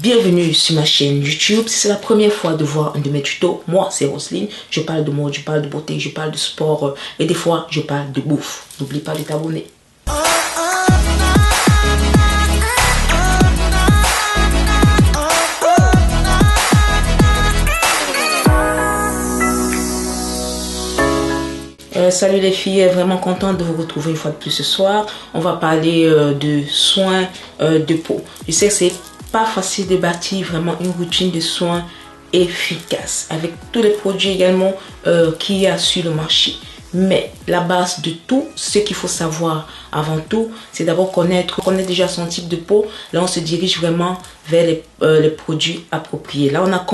Bienvenue sur ma chaîne YouTube. Si c'est la première fois de voir un de mes tutos, moi c'est Roselyne. Je parle de mode, je parle de beauté, je parle de sport et des fois je parle de bouffe. N'oublie pas de t'abonner. Salut les filles, vraiment contente de vous retrouver une fois de plus ce soir. On va parler de soins de peau. Je sais que c'est pas facile de bâtir vraiment une routine de soins efficace avec tous les produits également qu'il y a sur le marché. Mais la base de tout ce qu'il faut savoir avant tout, c'est d'abord connaître déjà son type de peau. Là, on se dirige vraiment vers les produits appropriés. Là, on a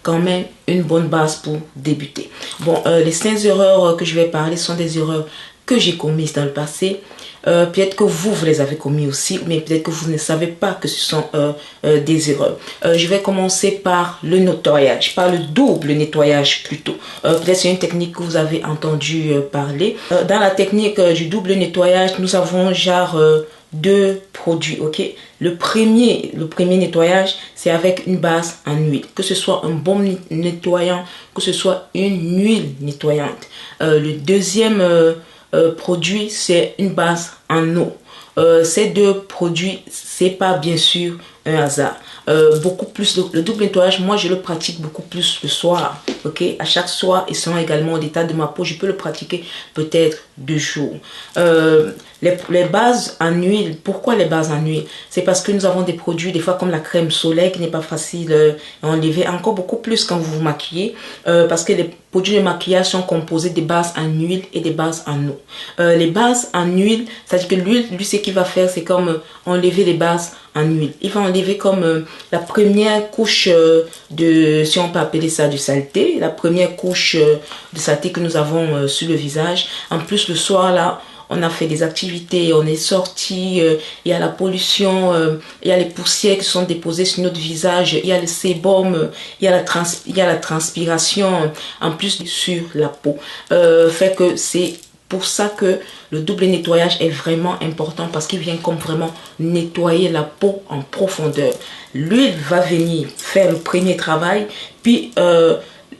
quand même une bonne base pour débuter. Bon, les 5 erreurs que je vais parler sont des erreurs que j'ai commises dans le passé. Peut-être que vous les avez commis aussi, mais peut-être que vous ne savez pas que ce sont des erreurs. Je vais commencer par le nettoyage, par le double nettoyage plutôt. Peut-être c'est une technique que vous avez entendu parler. Dans la technique du double nettoyage, nous avons genre deux produits, ok. Le premier nettoyage, c'est avec une base en huile, que ce soit un bon nettoyant, que ce soit une huile nettoyante. Le deuxième produit, c'est une base en eau. Ces deux produits, c'est pas bien sûr un hasard. Beaucoup plus le double nettoyage, moi je le pratique beaucoup plus le soir, ok, à chaque soir, et selon également l'état de ma peau, je peux le pratiquer peut-être 2 jours. Les bases en huile, pourquoi les bases en huile? C'est parce que nous avons des produits des fois comme la crème soleil qui n'est pas facile à enlever, encore beaucoup plus quand vous vous maquillez, parce que les produits de maquillage sont composés de bases en huile et des bases en eau. Les bases en huile, c'est-à-dire que l'huile, lui, ce qu'il va faire, c'est comme enlever les bases en huile. Il va enlever comme la première couche de, si on peut appeler ça de saleté, la première couche de saleté que nous avons sur le visage. En plus, le soir, là, on a fait des activités, on est sorti, il y a la pollution, il y a les poussières qui sont déposées sur notre visage, il y a le sébum, il y a la transpiration, en plus sur la peau. Fait que c'est pour ça que le double nettoyage est vraiment important, parce qu'il vient comme vraiment nettoyer la peau en profondeur. L'huile va venir faire le premier travail, puis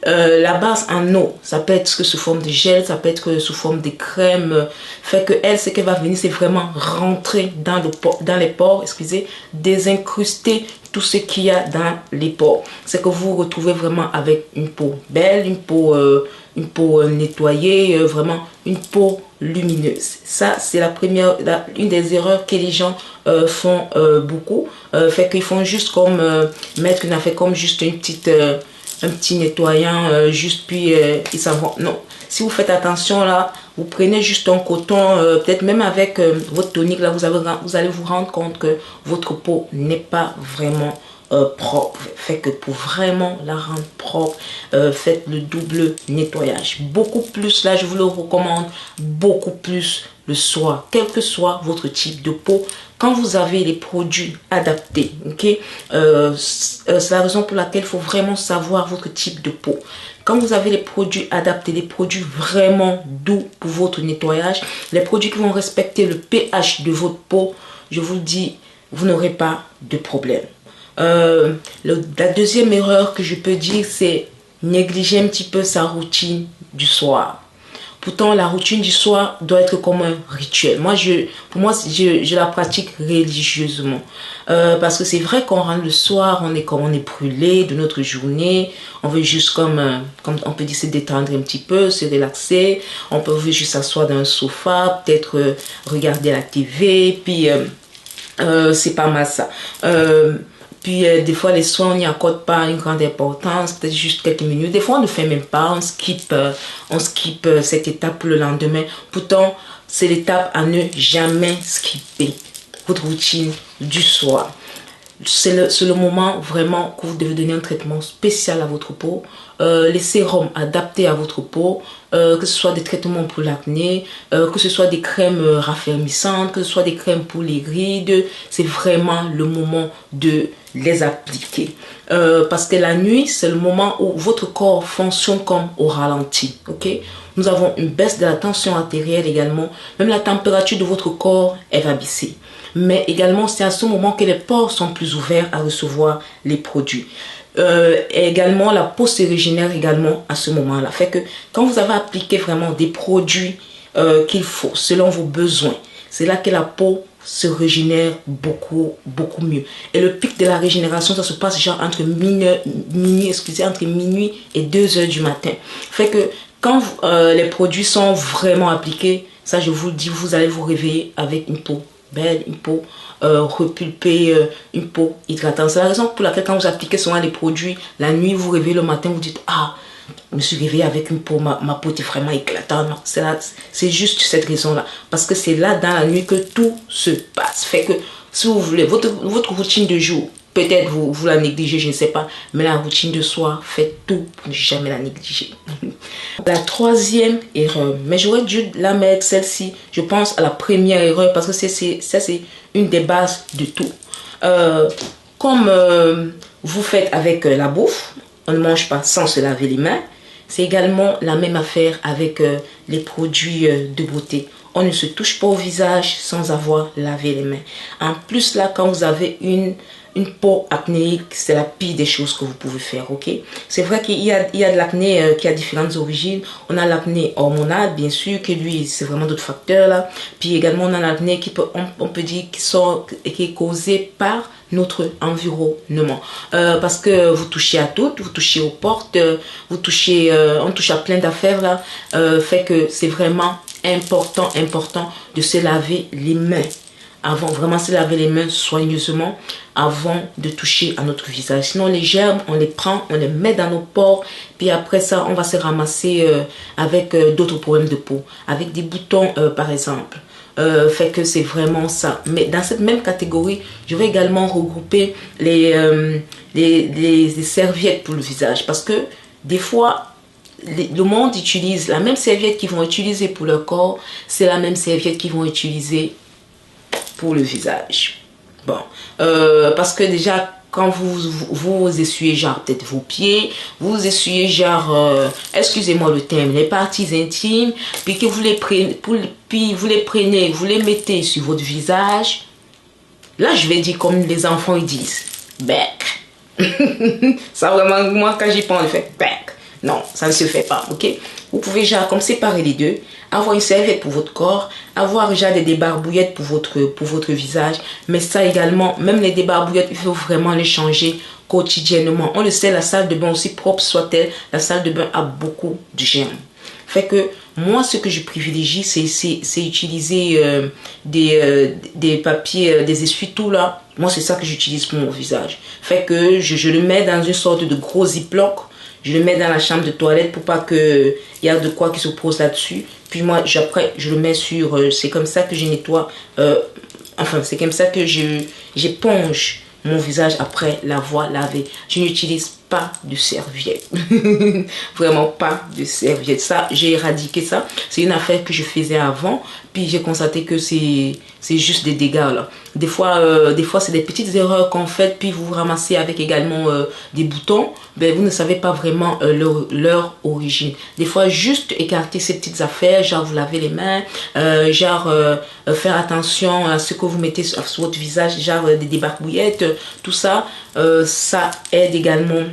la base en eau, ça peut être sous forme de gel, ça peut être sous forme de crème. Fait que elle, ce qu'elle va venir, c'est vraiment rentrer dans les pores, excusez, désincruster tout ce qu'il y a dans les pores. C'est que vous vous retrouvez vraiment avec une peau belle, une peau nettoyée, vraiment une peau lumineuse. Ça, c'est une des erreurs que les gens font beaucoup. Fait qu'ils font juste comme mettre une affaire comme juste un petit nettoyant, juste puis ils s'en vont. Non, si vous faites attention là, vous prenez juste un coton, peut-être même avec votre tonique là, vous allez vous rendre compte que votre peau n'est pas vraiment propre. Fait que pour vraiment la rendre propre, faites le double nettoyage. Beaucoup plus, là je vous le recommande, beaucoup plus le soir, quel que soit votre type de peau. Quand vous avez les produits adaptés, ok, c'est la raison pour laquelle il faut vraiment savoir votre type de peau. Quand vous avez les produits adaptés, des produits vraiment doux pour votre nettoyage, les produits qui vont respecter le pH de votre peau, je vous le dis, vous n'aurez pas de problème. La deuxième erreur que je peux dire, c'est négliger un petit peu sa routine du soir. Pourtant, la routine du soir doit être comme un rituel. Pour moi, je la pratique religieusement. Parce que c'est vrai qu'on rentre le soir, on est brûlé de notre journée. On veut juste comme on peut dire, se détendre un petit peu, se relaxer. On peut juste s'asseoir dans un sofa, peut-être regarder la TV. Puis, c'est pas mal ça. Puis des fois les soins on n'y accorde pas une grande importance, peut-être juste quelques minutes. Des fois on ne fait même pas, on skip cette étape pour le lendemain. Pourtant c'est l'étape à ne jamais skipper, votre routine du soir. C'est le moment vraiment que vous devez donner un traitement spécial à votre peau. Les sérums adaptés à votre peau, que ce soit des traitements pour l'acné, que ce soit des crèmes raffermissantes, que ce soit des crèmes pour les rides. C'est vraiment le moment de les appliquer. Parce que la nuit, c'est le moment où votre corps fonctionne comme au ralenti. Ok? Nous avons une baisse de la tension artérielle également. Même la température de votre corps, elle va baisser. mais également c'est à ce moment que les pores sont plus ouverts à recevoir les produits. Et également la peau se régénère également à ce moment-là. Fait que quand vous avez appliqué vraiment des produits qu'il faut selon vos besoins, c'est là que la peau se régénère beaucoup mieux. Et le pic de la régénération, ça se passe genre entre minuit et 2 heures du matin. Fait que quand les produits sont vraiment appliqués, ça je vous le dis, vous allez vous réveiller avec une peau belle, une peau repulpée, une peau hydratante. C'est la raison pour laquelle quand vous appliquez souvent les produits, la nuit vous réveillez le matin, vous dites ah, je me suis réveillée avec une peau, ma peau était vraiment éclatante. Non, c'est juste cette raison-là. Parce que c'est là dans la nuit que tout se passe. Fait que si vous voulez, votre routine de jour, peut-être vous la négligez, je ne sais pas. Mais la routine de soir, faites tout pour ne jamais la négliger. La troisième erreur, mais j'aurais dû la mettre celle-ci, je pense à la première erreur, parce que ça c'est une des bases de tout. Comme vous faites avec la bouffe, on ne mange pas sans se laver les mains. C'est également la même affaire avec les produits de beauté. On ne se touche pas au visage sans avoir lavé les mains. En plus, là, quand vous avez une peau acnéique, c'est la pire des choses que vous pouvez faire, ok? C'est vrai qu'il y a de l'acné qui a différentes origines. On a l'acné hormonal, bien sûr, que lui, c'est vraiment d'autres facteurs, là. Puis également, on a l'acné qui peut, on peut dire, qui est causé par notre environnement, parce que vous touchez à tout, vous touchez aux portes, vous touchez, on touche à plein d'affaires là, fait que c'est vraiment important de se laver les mains avant, vraiment se laver les mains soigneusement avant de toucher à notre visage. Sinon les germes, on les prend, on les met dans nos pores, puis après ça on va se ramasser avec d'autres problèmes de peau, avec des boutons par exemple. Fait que c'est vraiment ça. Mais dans cette même catégorie, je vais également regrouper les serviettes pour le visage. Parce que des fois, le monde utilise la même serviette qu'ils vont utiliser pour leur corps, c'est la même serviette qu'ils vont utiliser pour le visage. Bon, parce que déjà, quand vous essuyez genre peut-être vos pieds, vous essuyez genre, excusez-moi le terme, les parties intimes, puis que vous les prenez, vous les mettez sur votre visage. Là, je vais dire comme les enfants ils disent, bec. Ça vraiment, moi quand j'y pense, je fais bec. Non, ça ne se fait pas, ok? Vous pouvez genre comme séparer les deux, avoir une serviette pour votre corps, avoir déjà des débarbouillettes pour votre visage, mais ça également, même les débarbouillettes, il faut vraiment les changer quotidiennement. On le sait, la salle de bain, aussi propre soit-elle, la salle de bain a beaucoup de germes. Fait que moi, ce que je privilégie, c'est utiliser des papiers, des essuie-tout là. Moi, c'est ça que j'utilise pour mon visage. Fait que je le mets dans une sorte de gros ziploc. Je le mets dans la chambre de toilette pour pas qu'il y ait de quoi qui se pose là-dessus. Puis moi, après, je le mets sur... c'est comme ça que je nettoie... enfin, c'est comme ça que j'éponge mon visage après l'avoir lavé. Je n'utilise pas de serviette. Vraiment pas de serviette. Ça, j'ai éradiqué ça. C'est une affaire que je faisais avant. Puis j'ai constaté que c'est juste des dégâts là. Des fois c'est des petites erreurs qu'on fait. Puis vous vous ramassez avec également des boutons. Ben, vous ne savez pas vraiment leur origine. Des fois, juste écarter ces petites affaires. Genre vous lavez les mains. Faire attention à ce que vous mettez sur votre visage. Genre des débarbouillettes. Tout ça, ça aide également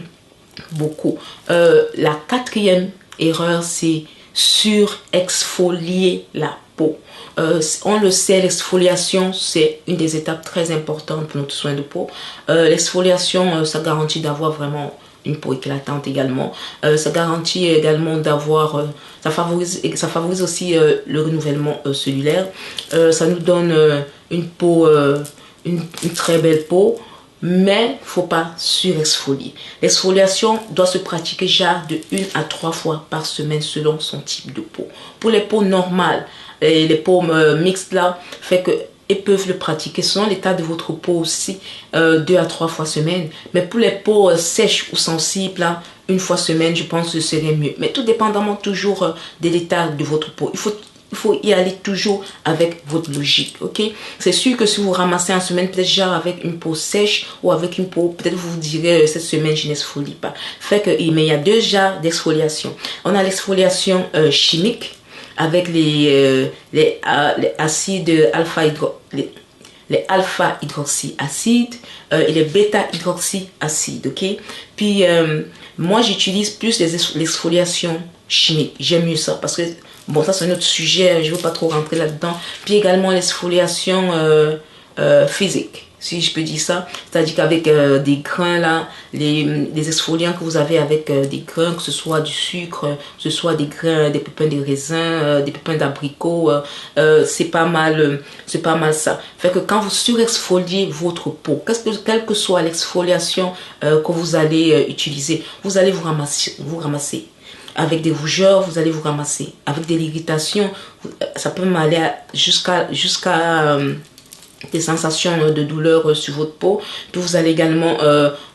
beaucoup. La quatrième erreur, c'est surexfolier la peau. On le sait, l'exfoliation, c'est une des étapes très importantes pour notre soin de peau. L'exfoliation, ça garantit d'avoir vraiment une peau éclatante également. Ça garantit également d'avoir... ça favorise aussi le renouvellement cellulaire. Ça nous donne une peau... une très belle peau. Mais il ne faut pas surexfolier. L'exfoliation doit se pratiquer genre de 1 à 3 fois par semaine selon son type de peau. Pour les peaux normales, et les peaux mixtes là, fait que ils peuvent le pratiquer selon l'état de votre peau aussi 2 à 3 fois semaine. Mais pour les peaux sèches ou sensibles là, 1 fois semaine, je pense que ce serait mieux. Mais tout dépendamment toujours de l'état de votre peau. Il faut y aller toujours avec votre logique, ok? C'est sûr que si vous ramassez en semaine, peut-être genre avec une peau sèche ou avec une peau, peut-être vous vous direz, cette semaine, je n'exfolie pas. Fait que, mais il y a 2 genres d'exfoliation. On a l'exfoliation chimique avec les acides les alpha-hydroxyacides et les bêta-hydroxyacides, ok? Puis, moi, j'utilise plus l'exfoliation chimique. J'aime mieux ça parce que, bon, ça, c'est un autre sujet, je ne veux pas trop rentrer là-dedans. Puis également, l'exfoliation physique, si je peux dire ça, c'est-à-dire qu'avec des grains là, les exfoliants que vous avez avec des grains, que ce soit du sucre, que ce soit des grains, des pépins de raisin, des pépins d'abricot, c'est pas mal ça. Fait que quand vous surexfoliez votre peau, quelle que soit l'exfoliation que vous allez utiliser, vous allez vous ramasser. Avec des rougeurs, vous allez vous ramasser. Avec de l'irritation, ça peut même aller jusqu'à des sensations de douleur sur votre peau. Puis vous allez également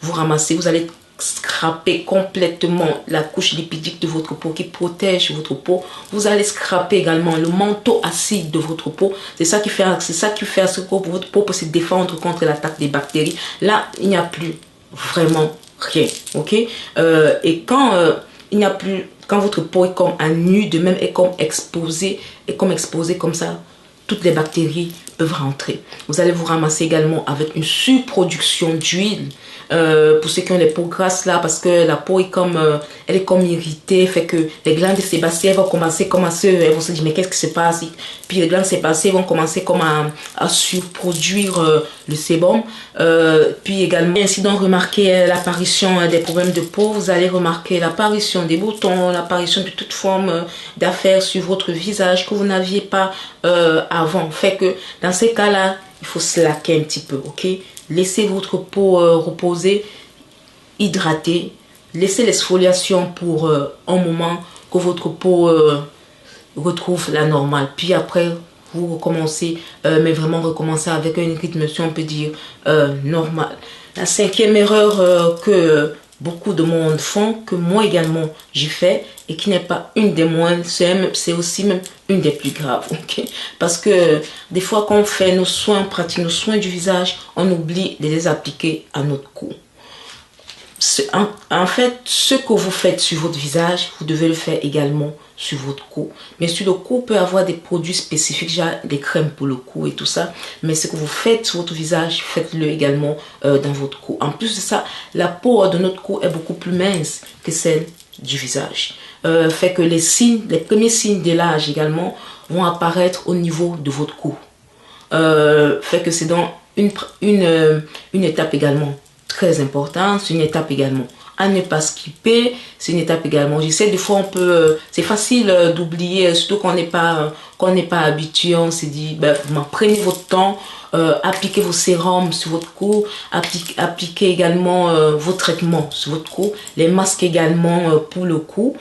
vous ramasser, vous allez scraper complètement la couche lipidique de votre peau qui protège votre peau. Vous allez scraper également le manteau acide de votre peau. C'est ça qui fait à ce que votre peau peut se défendre contre l'attaque des bactéries. Là, il n'y a plus vraiment rien, ok? Et quand il n'y a plus, quand votre peau est comme à nu, de même est comme exposée comme ça, toutes les bactéries peuvent rentrer. Vous allez vous ramasser également avec une surproduction d'huile. Pour ceux qui ont les peaux grasses là, parce que la peau est comme, elle est comme irritée, fait que les glandes sébacées vont commencer elles vont se dire mais qu'est-ce qui se passe? Puis les glandes sébacées vont commencer comme à surproduire le sébum. Puis également, ainsi donc remarquer l'apparition des problèmes de peau, vous allez remarquer l'apparition des boutons, l'apparition de toute forme d'affaires sur votre visage que vous n'aviez pas avant. Fait que dans ces cas-là, il faut slacker un petit peu, ok? Laissez votre peau reposer, hydrater. Laissez l'exfoliation pour un moment que votre peau retrouve la normale. Puis après, vous recommencez, mais vraiment recommencer avec un rythme, si on peut dire, normal. La cinquième erreur que beaucoup de monde font, que moi également j'ai fait, et qui n'est pas une des moindres, c'est aussi même une des plus graves, ok? Parce que des fois quand on fait nos soins, on pratique nos soins du visage, on oublie de les appliquer à notre cou. En fait, ce que vous faites sur votre visage, vous devez le faire également sur votre cou. Mais sur le cou, peut avoir des produits spécifiques, déjà des crèmes pour le cou et tout ça. Mais ce que vous faites sur votre visage, faites-le également dans votre cou. En plus de ça, la peau de notre cou est beaucoup plus mince que celle du visage. Fait que les premiers signes de l'âge également vont apparaître au niveau de votre cou. Fait que c'est donc une étape également très importante, c'est une étape également à ne pas skipper, c'est une étape également. Je sais, des fois on peut, c'est facile d'oublier, surtout qu'on n'est pas habitué, on s'est dit, ben, prenez votre temps, appliquez vos sérums sur votre cou, appliquez également vos traitements sur votre cou, les masques également pour le cou,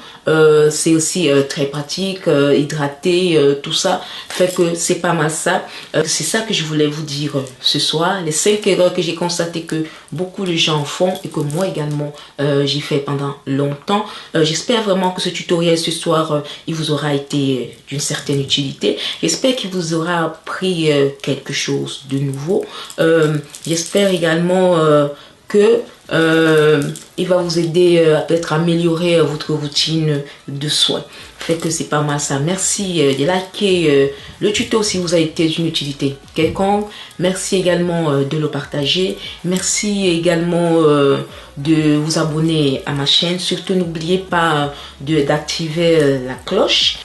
c'est aussi très pratique, hydraté, tout ça, fait que c'est pas mal ça. C'est ça que je voulais vous dire ce soir, les 5 erreurs que j'ai constaté que beaucoup de gens font et que moi également j'ai fait pendant longtemps. J'espère vraiment que ce tutoriel ce soir il vous aura été d'une certaine utilité. J'espère qu'il vous aura appris quelque chose de nouveau. J'espère également que il va vous aider à peut-être améliorer votre routine de soins. Fait que c'est pas mal ça. Merci de liker le tuto si vous a été d'une utilité quelconque. Merci également de le partager. Merci également de vous abonner à ma chaîne. Surtout n'oubliez pas d'activer la cloche.